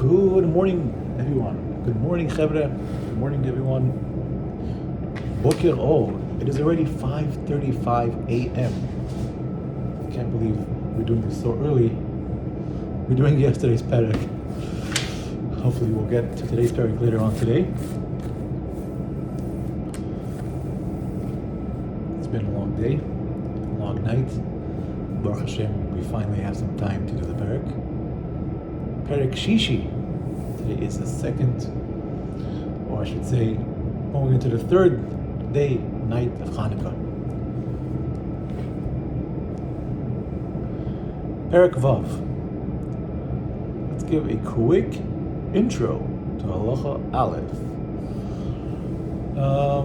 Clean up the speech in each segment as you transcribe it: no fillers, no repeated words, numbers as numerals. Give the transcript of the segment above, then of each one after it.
Good morning, everyone. Good morning, Chevra. Good morning, everyone. Boker Or. It is already 5:35 a.m. Can't believe we're doing this so early. We're doing yesterday's parak. Hopefully we'll get to today's parak later on today. It's been a long day, a long night. Baruch Hashem, we finally have some time to do the parak. Parak Shishi. Today is the second, or I should say, going into the third day, night of Hanukkah. Parak Vav. Let's give a quick intro to Halacha Aleph.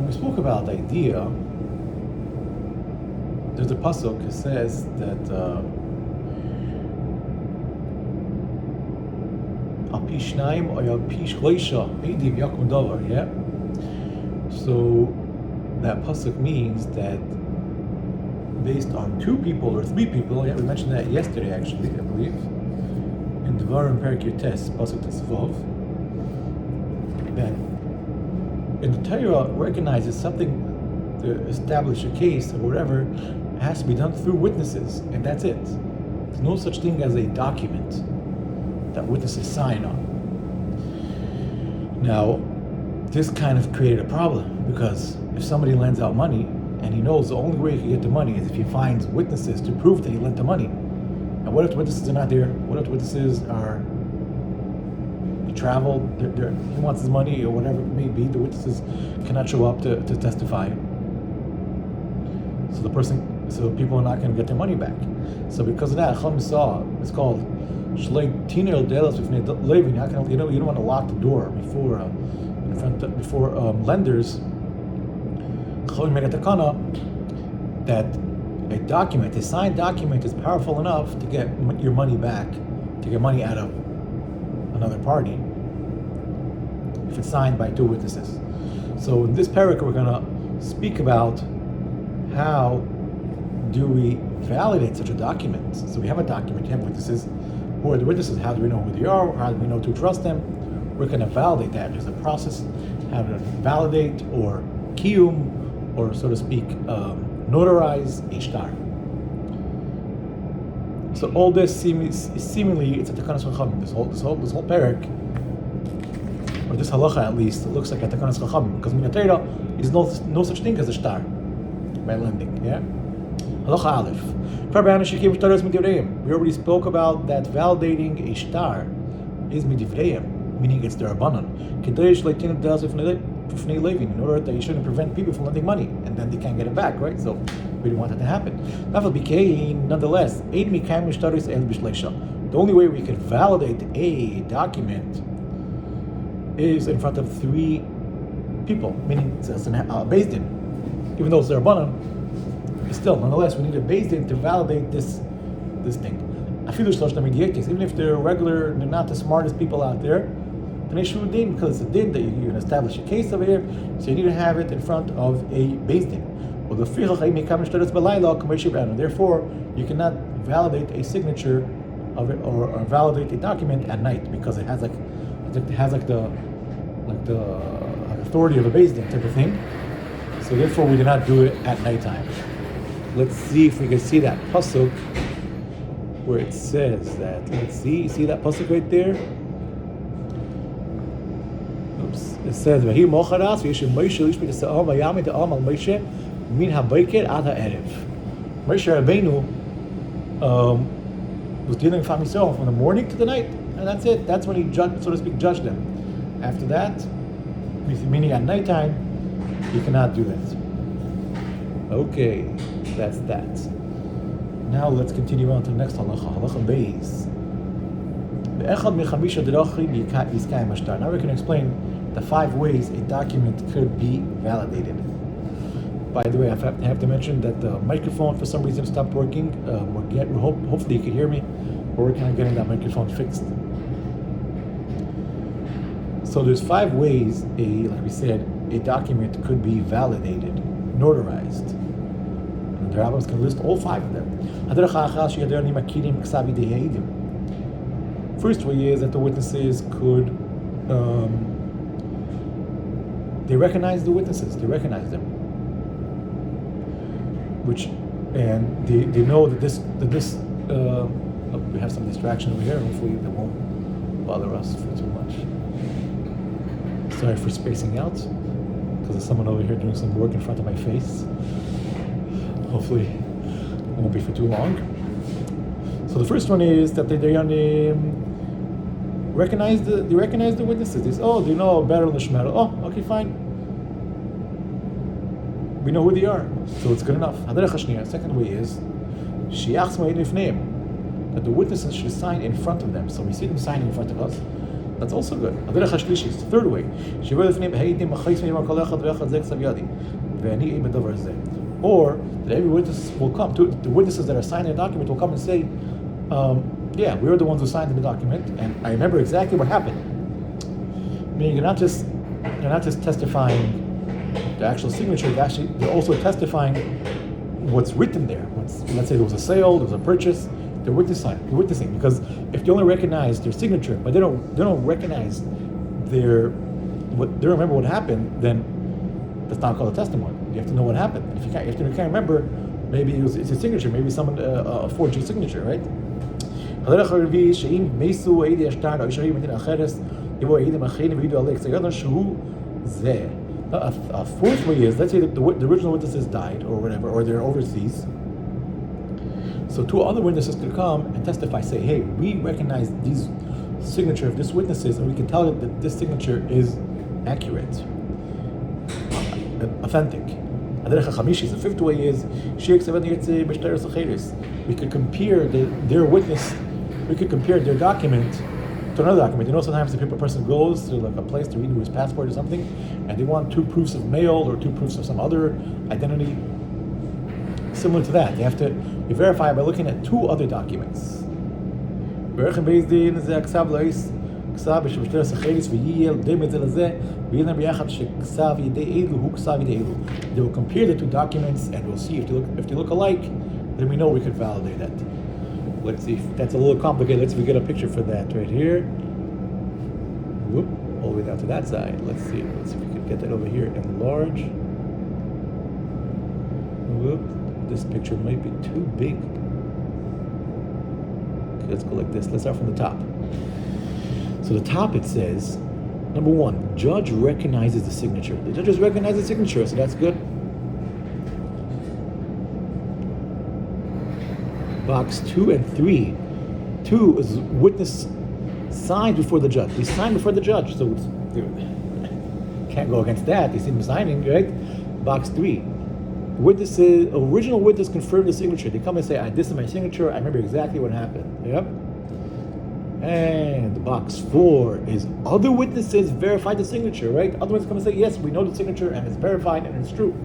We spoke about the idea. There's a pasuk that says that yeah? So that pasuk means that based on two people or three people, yeah, we mentioned that yesterday actually, I believe, in Devarim Perek Yotes, pasuk Tesvav, that in the Torah recognizes something to establish a case or whatever, it has to be done through witnesses, and that's it. There's no such thing as a document that witnesses sign on. Now, this kind of created a problem, because if somebody lends out money and he knows the only way he can get the money is if he finds witnesses to prove that he lent the money. And what if the witnesses are not there? What if the witnesses are traveled? He wants his money or whatever it may be. The witnesses cannot show up to testify. So people are not going to get their money back. So because of that, Chum saw, it's called Shlei Tiner Delas B'fnei Levin. You don't want to lock the door before lenders. Chum made a takana that a document, a signed document, is powerful enough to get your money back, to get money out of another party, if it's signed by two witnesses. So in this parak, we're going to speak about how do we validate such a document. So we have a document, you have witnesses. Who are the witnesses? How do we know who they are? How do we know to trust them? We're going to validate that. There's a process how to validate or kiyum, or so to speak, notarize a shtar. So all this seemingly it's a takanas chacham. This whole parak, or this halacha at least, it looks like a takanas chacham, because in the Torah is no such thing as a shtar by lending. Yeah. Halacha Aleph. We already spoke about that validating a shtar is midivreim, meaning it's the rabbanon. In order that you shouldn't prevent people from lending money, and then they can't get it back, right? So we didn't want that to happen. Nonetheless, the only way we can validate a document is in front of three people, meaning it's a beis din. Even though it's the rabbanon, still, nonetheless, we need a beis din to validate this thing. Even if they're regular, they're not the smartest people out there, because it's a din that you can establish a case over here, so you need to have it in front of a beis din. Therefore, you cannot validate a signature of it or validate a document at night, because it has the authority of a beis din type of thing. So therefore, we do not do it at nighttime. Let's see if we can see that pasuk where it says that. Let's see that pasuk right there. Oops. It says V'hi mocharas v'yishem Moshe lishmit esa'am v'yamid ha'am al Moshe min ha'boker ad ha'erev. Moshe Rabbeinu was dealing with Am Yisrael from the morning to the night, and that's it. That's when he judged them. After that, meaning at nighttime, you cannot do that. Okay, that's that. Now let's continue on to the next halacha. Halacha beis. Now we can explain the 5 ways a document could be validated. By the way, I have to mention that the microphone for some reason stopped working. Hopefully you can hear me. We're working on getting that microphone fixed. So there's 5 ways like we said, a document could be validated, notarized. And the rabbis can list all 5 of them. First way is that the witnesses could, they recognize the witnesses, they recognize them. And they know that this we have some distraction over here, hopefully they won't bother us for too much. Sorry for spacing out, because there's someone over here doing some work in front of my face. Hopefully it won't be for too long. So the first one is that they recognize the witnesses. They say, oh, do you know better than the Shemara? Oh, okay, fine. We know who they are, so it's good enough. Second way is that the witnesses should sign in front of them. So we see them signing in front of us. That's also good. Third way, or that every witness will come. The witnesses that are signing the document will come and say, yeah, we are the ones who signed the document, and I remember exactly what happened. Meaning you're not just testifying the actual signature, they're also testifying what's written there. Let's say there was a sale, there was a purchase, they're witnessing, because if they only recognize their signature, but they don't recognize they don't remember what happened, then that's not called a testimony. You have to know what happened. If you can't remember, maybe it's a signature, maybe someone forged your signature, right? A fourth way is, let's say that the original witnesses died or whatever, or they're overseas. So two other witnesses could come and testify, say, hey, we recognize these signature of these witnesses, and we can tell that this signature is accurate, authentic. The fifth way is we could compare their witness, we could compare their document to another document. You know, sometimes if a person goes to like a place to renew his passport or something, and they want 2 proofs of mail or 2 proofs of some other identity. Similar to that, you verify by looking at 2 other documents. They will compare the 2 documents, and we'll see if they look alike. Then we know we could validate that. Let's see if that's a little complicated. Let's see if we get a picture for that right here. Whoop, all the way down to that side. Let's see if we can get that over here in large. Whoop, this picture might be too big. Okay, let's go like this. Let's start from the top. So the top, it says, number 1, judge recognizes the signature. The judges recognize the signature, so that's good. Box 2 and 3. 2 is witness signed before the judge. They signed before the judge, so can't go against that. They see them signing, right? Box 3. Witnesses, original witness confirmed the signature. They come and say, this is my signature. I remember exactly what happened. Yep. And box 4 is other witnesses verified the signature, right? Other witnesses come and say, yes, we know the signature and it's verified and it's true.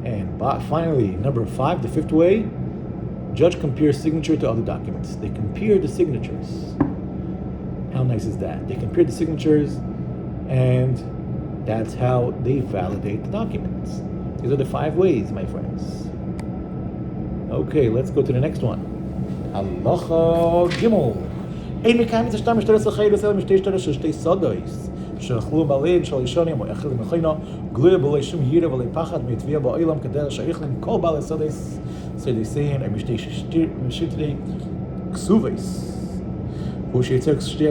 And finally, number 5, the fifth way, judge compares signature to other documents. They compare the signatures. How nice is that? They compare the signatures, and that's how they validate the documents. These are the 5 ways, my friends. Okay, let's go to the next one. Halacha Gimel. Ein mekayim et hashtam mishtaras l'chayros ela mishtei shtaras shel shtei sodos she'achlu baleim shel ishonim o echel mechina gluya b'lei shum yira b'lei pachad mitvia ba'olam k'derech she'ichlin kol ba'alei sodos sedesein and mishtei shitei ksuves ושייצר שתי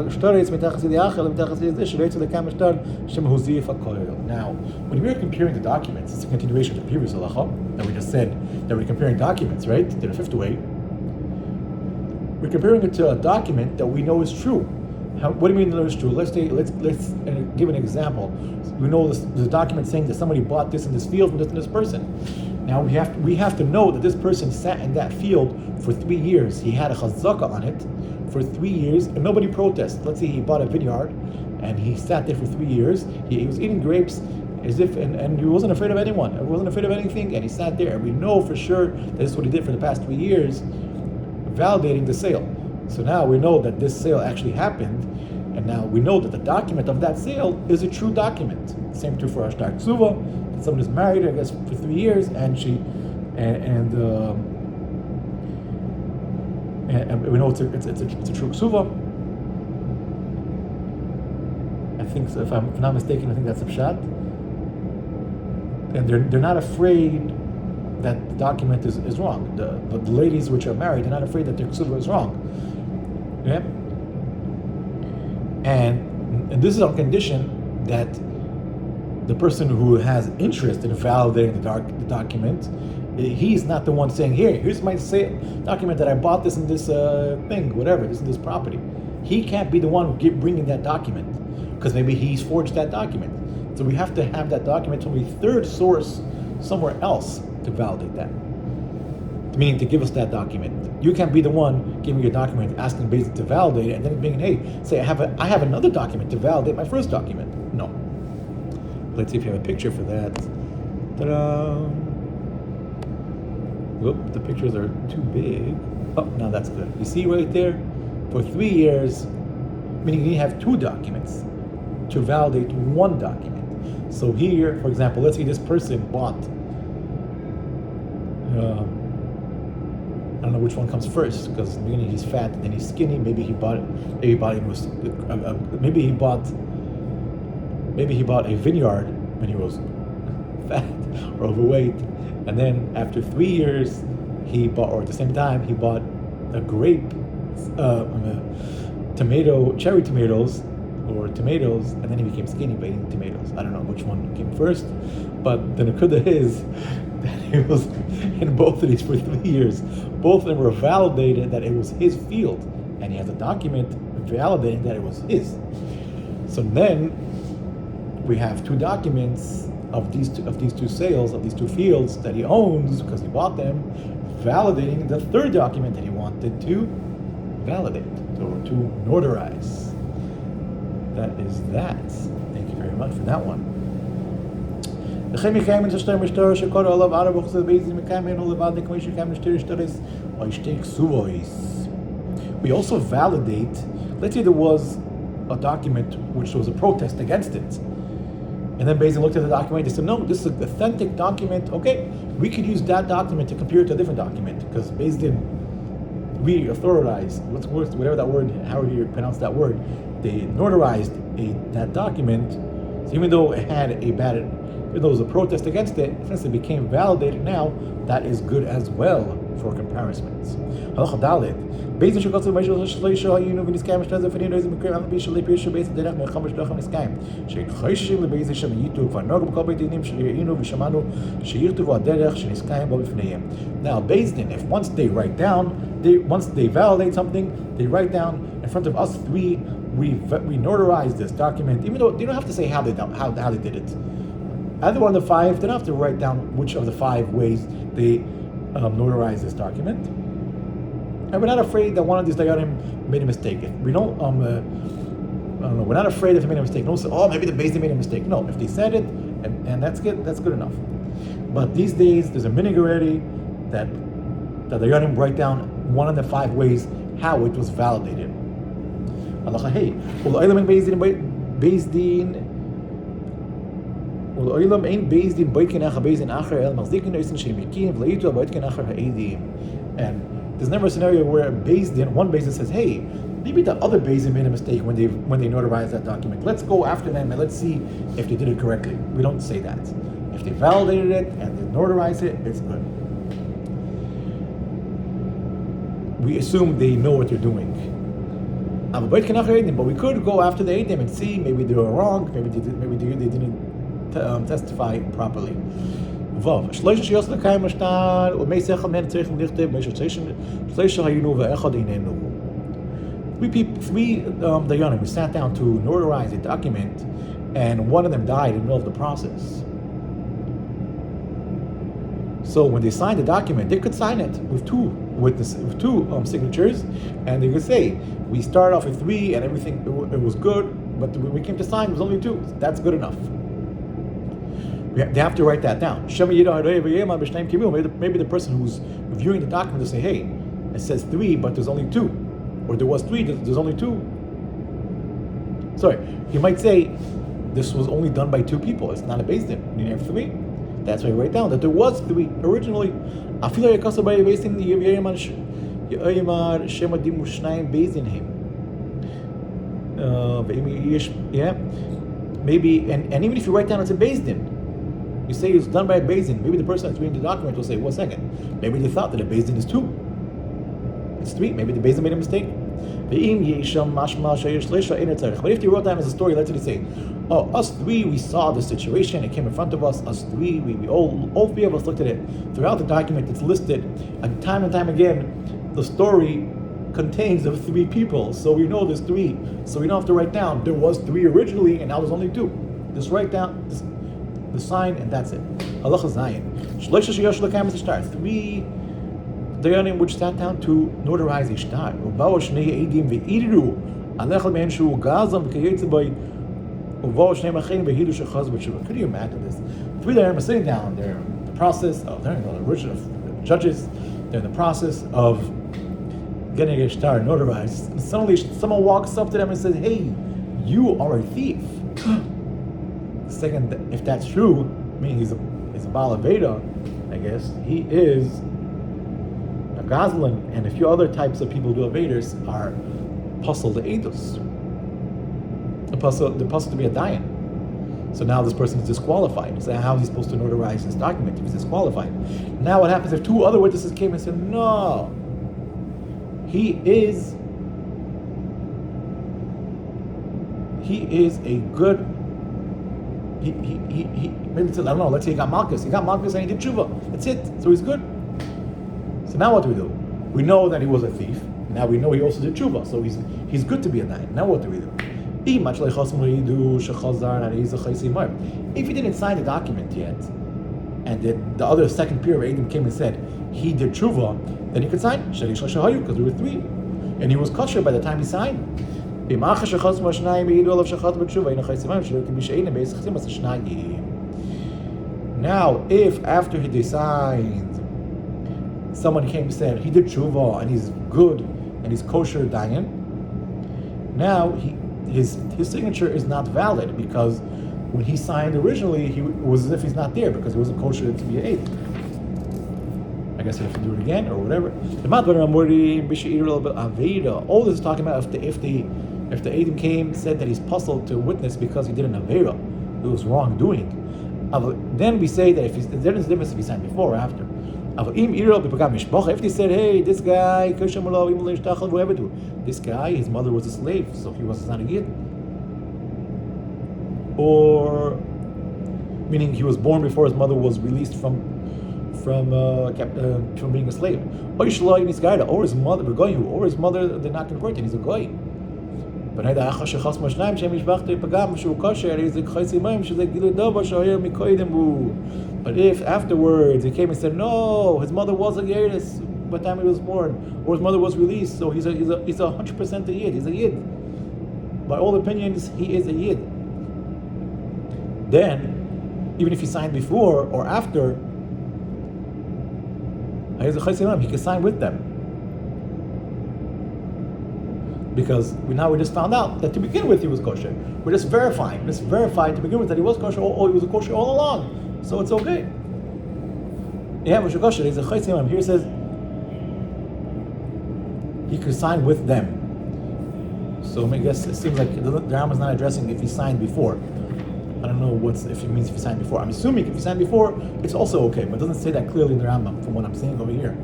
שטרות מתחת ידי האחר ומתחת ידי זה שלא יצא לכמה שטר שמהוזיף הכל. Now, when we're comparing the documents, it's a continuation of the previous halacha that we just said that we're comparing documents, right? To the fifth way. We're comparing it to a document that we know is true. What do you mean that it's true? Let's give an example. We know there's a document saying that somebody bought this in this field from this person. Now we have to know that this person sat in that field for 3 years. He had a chazaka on it for 3 years, and nobody protested. Let's say he bought a vineyard, and he sat there for 3 years. He was eating grapes as if, and he wasn't afraid of anyone. He wasn't afraid of anything, and he sat there. And we know for sure that this is what he did for the past 3 years, validating the sale. So now we know that this sale actually happened, and now we know that the document of that sale is a true document. Same true for Ashtar Ksuva. Someone is married, I guess, for 3 years, and and we know it's a true ksuva. I think, so, if I'm not mistaken, I think that's a pshat. And they're not afraid that the document is wrong. The ladies which are married, they're not afraid that their ksuva is wrong. Yeah? And this is on condition that the person who has interest in validating the document, he's not the one saying, here's my document that I bought this in this thing, whatever, this is this property. He can't be the one bringing that document, because maybe he's forged that document. So we have to have that document from a third source somewhere else to validate that. Meaning to give us that document. You can't be the one giving your document, asking Beis to validate it, and then being, say I have another document to validate my first document. No. Let's see if you have a picture for that. Ta-da! Whoop, the pictures are too big. Oh, now that's good. You see right there? For 3 years, meaning you have 2 documents to validate one document. So here, for example, let's say this person bought, I don't know which one comes first, because in the beginning he's fat and then he's skinny. Maybe he bought a vineyard when he was fat or overweight, and then after 3 years he bought, or at the same time he bought a grape, cherry tomatoes, or tomatoes, and then he became skinny by eating tomatoes. I don't know which one came first, but the nakuda is that he was in both of these for 3 years. Both of them were validated that it was his field, and he has a document validating that it was his. So then we have 2 documents of these two sales, of these 2 fields that he owns because he bought them, validating the third document that he wanted to validate, or to notarize. That is that. Thank you very much for that one. We also validate, let's say there was a document which was a protest against it, and then Beis Din looked at the document, they said, no, this is an authentic document. Okay, we could use that document to compare it to a different document, because Beis Din, we authorize, whatever that word, however you pronounce that word, they notarized that document. So even though it had even though there was a protest against it, since it became validated now, that is good as well for comparisons. Halacha Dalet. Beis Din shekotzu meishel shleisha hayinu v'niskayim shtazeh v'ninu izim mikrim am b'ishal lepiusha beis derech mecham b'shlocham niskayim shechoshishim lebeis Din shem yitu kvar nogu b'kol beit dinim sheyinu v'shamanu sheyirtu v'aderech sheniskayim bo b'fneihem. Now Beis Din, if once they validate something, they write down in front of us 3. We notarize this document, even though they don't have to say how they did it. Either one of the 5, they don't have to write down which of the 5 ways they notarize this document. And we're not afraid that one of these dayanim made a mistake. If we don't, we're not afraid if they made a mistake. No, say, maybe the Beis Din made a mistake. No, if they said it, and that's good enough. But these days, there's a minhag already that the dayanim write down one of the 5 ways how it was validated. Halacha hey, Olam ein Beis Din boitken acher Beis Din acher el machzikin oisen shemikin v'leitu boitken acher ha'edim. And there's never a scenario where one Beis Din says, hey, maybe the other Beis Din made a mistake when they notarized that document. Let's go after them and let's see if they did it correctly. We don't say that. If they validated it and they notarized it, it's good. We assume they know what they're doing. But we could go after the Eidim and see maybe they were wrong, maybe they didn't testify properly. Vav. Three dayanim, we sat down to notarize a document, and one of them died in the middle of the process. So when they signed the document, they could sign it with 2 witnesses, with 2 signatures, and they could say, we started off with 3 and everything, it was good, but when we came to sign, it was only 2. That's good enough. They have to write that down. Maybe the person who's reviewing the document will say, hey, it says 3, but there's only 2. Or there was 3, there's only 2. Sorry, you might say, this was only done by 2 people. It's not a Beis Din. You have 3. That's why you write down that there was 3 originally. Ye'oymar Shema Dimu Shnayim Bezdin Him. Yeah, maybe, and even if you write down it's a Bezdin, you say it's done by a Bezdin, maybe the person that's reading the document will say, 1 second, maybe they thought that a Bezdin is 2. It's 3, maybe the Bezdin made a mistake. But if you wrote down as a story, let's say, oh, us 3, we saw the situation, it came in front of us, us 3, we all 3 of us looked at it. Throughout the document, it's listed, and time again, the story contains of 3 people, so we know there's 3, so we don't have to write down there was 3 originally and now there's only 2. Just write down the sign and that's it. Halacha Zayin. 3 dayanim which sat down to notarize a shtar. Could you imagine this? 3 dayanim are sitting down, they're in the process of, they're the original judges, they're in the process of getting a shtar notarized, and suddenly someone walks up to them and says, "Hey, you are a thief." Second, if that's true, I mean he's a Baal Aveda, I guess he is a Gazlan, and a few other types of people who do Aveders are puzzled the edus. The puzzle to be a dayan. So now this person is disqualified. So how is he supposed to notarize this document if he's disqualified? Now what happens if 2 other witnesses came and said, "No, He is a good. He maybe I don't know. Let's say he got Malchus. He got Malchus and he did tshuva. That's it. So he's good. So now what do? We know that he was a thief. Now we know he also did tshuva. So he's good to be a dayan. Now what do? If he didn't sign the document yet, and the other second peer of Adam came and said he did tshuva, then he could sign because there were 3, and he was kosher by the time he signed. Now, if after he signed, someone came and said he did tshuva and he's good and he's kosher dayan, now his signature is not valid because when he signed originally, it was as if he's not there because he wasn't kosher to be an aid. I guess I have to do it again or whatever. All this is talking about if the Adam came said that he's puzzled to witness because he did an avera, it was wrongdoing. Then we say that if there's a difference if he signed before or after. If they said, hey, this guy, this guy, his mother was a slave, so he was not a yid. Or meaning he was born before his mother was released from being a slave. Or his mother, or his mother, they're not converted, he's a goy. But if afterwards he came and said, no, his mother was a Yeris by the time he was born, or his mother was released, so he's 100% a Yid, he's a Yid. By all opinions, he is a Yid. Then, even if he signed before or after, he can sign with them. Because we just found out that to begin with he was kosher. We're just verifying. Just verified to begin with that he was kosher, or he was a kosher all along. So it's okay. Yeah, he's a chaysim. Here it says he could sign with them. So I guess it seems like the Rambam is not addressing if he signed before. I don't know if it means if he signed before. I'm assuming if he signed before, it's also okay, but it doesn't say that clearly in the Rambam from what I'm seeing over here.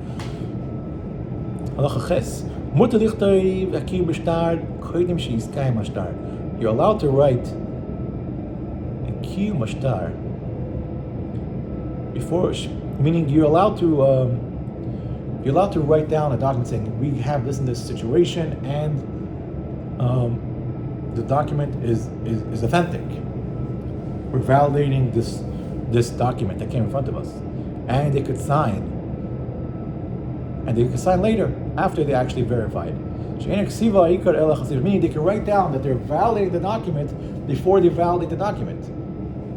You're allowed to write a kiyum mashtar before, meaning you're allowed to write down a document saying we have this and this situation, and the document is authentic. We're validating this document that came in front of us, and they could sign, later after they actually verified. Meaning they can write down that they're validating the document before they validate the document.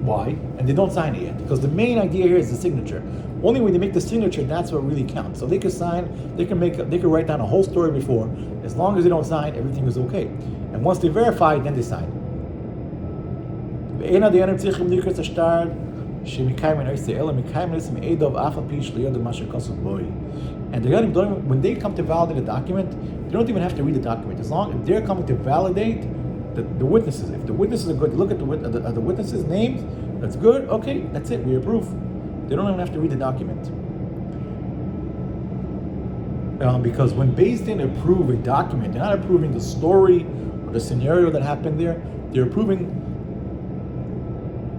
Why? And they don't sign it yet, because the main idea here is the signature. Only when they make the signature, that's what really counts. So they can sign, they can write down a whole story before. As long as they don't sign, everything is okay. And once they verify, then they sign. And when they come to validate a document, they don't even have to read the document. As long as they're coming to validate the witnesses. If the witnesses are good, look at the witnesses' names. That's good. Okay, that's it. We approve. They don't even have to read the document. Because when Beis Din approve a document, they're not approving the story or the scenario that happened there. They're approving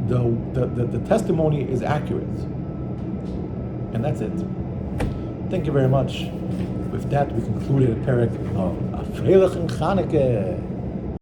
the testimony is accurate. And that's it. Thank you very much. With that, we concluded the parak of Freilich and Chanukah.